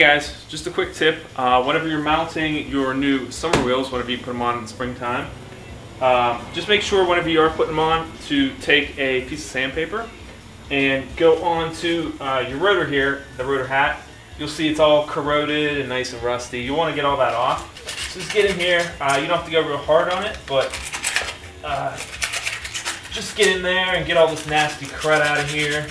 guys, just a quick tip. Whenever you're mounting your new summer wheels, whenever you put them on in the springtime, just make sure whenever you are putting them on to take a piece of sandpaper and go onto your rotor here, the rotor hat. You'll see it's all corroded and nice and rusty. You want to get all that off. So just get in here. You don't have to go real hard on it, but just get in there and get all this nasty crud out of here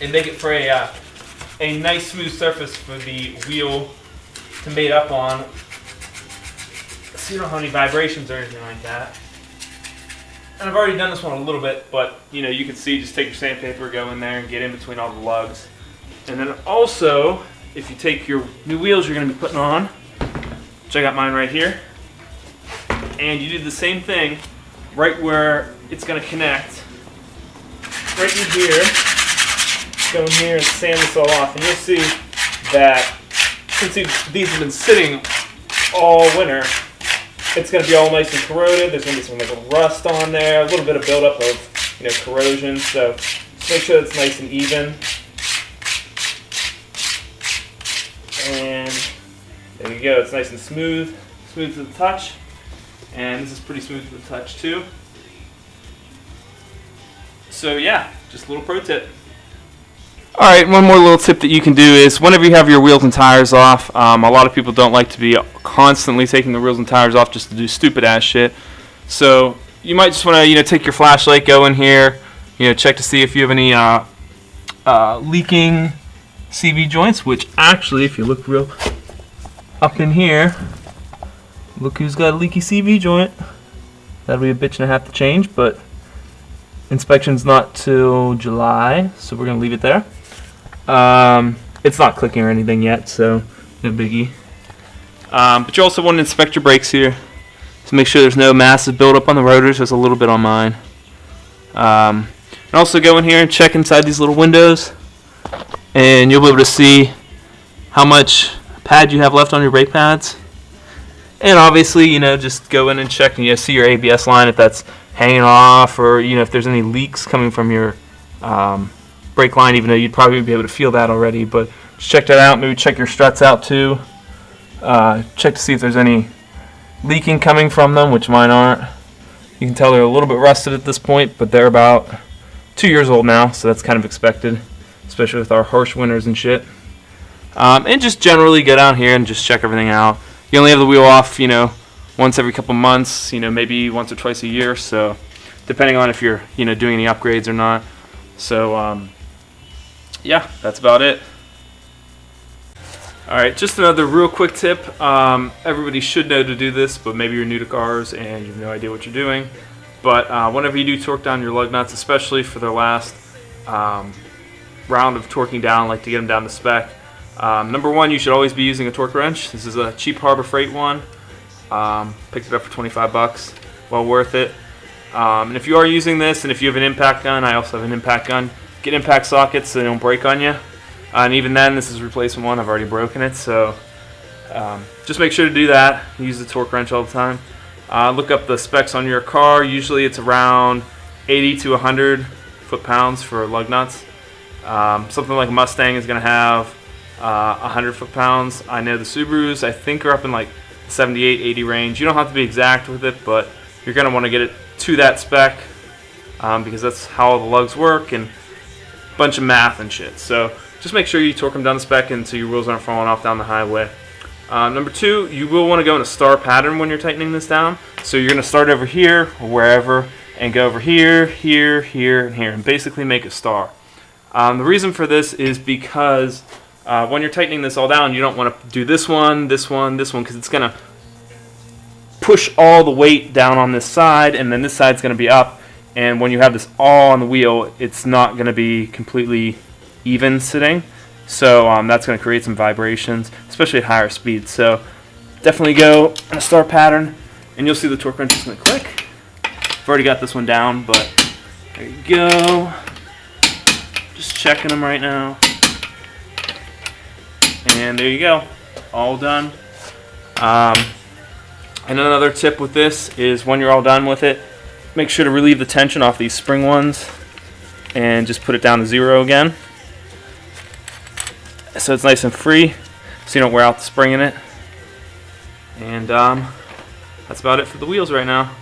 and make it for a nice smooth surface for the wheel to mate up on, so you don't have any vibrations or anything like that. And I've already done this one a little bit, but you can see, just take your sandpaper, go in there and get in between all the lugs. And then also, if you take your new wheels you're going to be putting on, which I got mine right here, and you do the same thing right where it's going to connect, right in here. Go in here and sand this all off, and you'll see that since these have been sitting all winter, it's going to be all nice and corroded. There's going to be some like rust on there, a little bit of buildup of corrosion. So just make sure it's nice and even. And there you go. It's nice and smooth to the touch, and this is pretty smooth to the touch too. So yeah, just a little pro tip. Alright, one more little tip that you can do is whenever you have your wheels and tires off, a lot of people don't like to be constantly taking the wheels and tires off just to do stupid ass shit. So you might just want to take your flashlight, go in here, check to see if you have any leaking CV joints, which actually, if you look real up in here, look who's got a leaky CV joint. That'll be a bitch and a half to change, but inspection's not till July, so we're going to leave it there. It's not clicking or anything yet, so no biggie. But you also want to inspect your brakes here to make sure there's no massive buildup on the rotors. There's a little bit on mine. And also go in here and check inside these little windows, and you'll be able to see how much pad you have left on your brake pads. And obviously, just go in and check and see your ABS line if that's hanging off, or if there's any leaks coming from your brake line, even though you'd probably be able to feel that already. But just check that out. Maybe check your struts out too. Check to see if there's any leaking coming from them, which mine aren't. You can tell they're a little bit rusted at this point, but they're about 2 years old now, so that's kind of expected, especially with our harsh winters and shit. And just generally go down here and just check everything out. You only have the wheel off, once every couple months, maybe once or twice a year, so depending on if you're, doing any upgrades or not. So, yeah, that's about it. Alright, just another real quick tip. Everybody should know to do this, but maybe you're new to cars and you have no idea what you're doing. But whenever you do torque down your lug nuts, especially for their last round of torquing down, like to get them down to spec, number one, you should always be using a torque wrench. This is a cheap Harbor Freight one. Picked it up for 25 bucks. Well worth it. And if you are using this, and if you have an impact gun, I also have an impact gun, get impact sockets so they don't break on you. And even then, this is replacement one. I've already broken it, so just make sure to do that. Use the torque wrench all the time. Look up the specs on your car. Usually it's around 80 to 100 foot-pounds for lug nuts. Something like a Mustang is going to have 100 foot-pounds. I know the Subarus, I think, are up in like 78, 80 range. You don't have to be exact with it, but you're going to want to get it to that spec because that's how all the lugs work and a bunch of math and shit. So just make sure you torque them down the spec and so your wheels aren't falling off down the highway. Number two, you will want to go in a star pattern when you're tightening this down. So you're going to start over here or wherever and go over here, here, here, and here, and basically make a star. The reason for this is because when you're tightening this all down, you don't want to do this one, this one, this one, because it's going to push all the weight down on this side, and then this side's going to be up. And when you have this all on the wheel, it's not going to be completely even sitting. So that's going to create some vibrations, especially at higher speeds. So definitely go in a star pattern, and you'll see the torque wrench is going to click. I've already got this one down, but there you go. Just checking them right now. And there you go. All done. And another tip with this is when you're all done with it, make sure to relieve the tension off these spring ones and just put it down to 0 again. so it's nice and free, so you don't wear out the spring in it. And that's about it for the wheels right now.